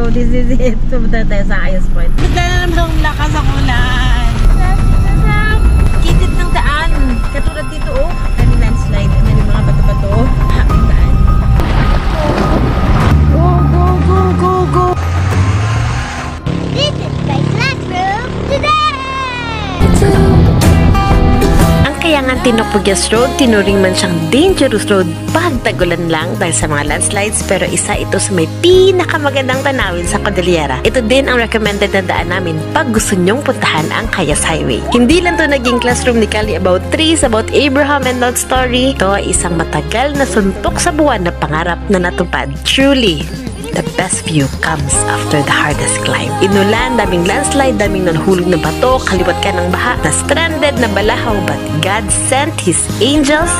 So, this is it. Pumunta tayo sa highest point. Ganda na naman ang lakas ang ulan. Kitid ng daan. Katulad dito, oh. Daming landslide. Daming mga bato-bato. Ang daan. Go, go, go, go, go. This is my classroom today! Ang Kayangan Tinopuyas Road, tinuring man siyang dangerous road pag tagulan lang dahil sa mga landslides, pero isa ito sa may pinakamagandang tanawin sa Cordillera. Ito din ang recommended na daan namin pag gusto nyong puntahan ang Cayas Highway. Hindi lang to naging classroom ni Kali about trees, about Abraham and Lot story. Ito ay isang matagal na suntok sa buwan na pangarap na natupad. Truly, the best view comes after the hardest climb. Inulan, daming landslide, daming nanhulog na bato, kaliwat ka ng baha, na stranded na balahaw, but God sent His angels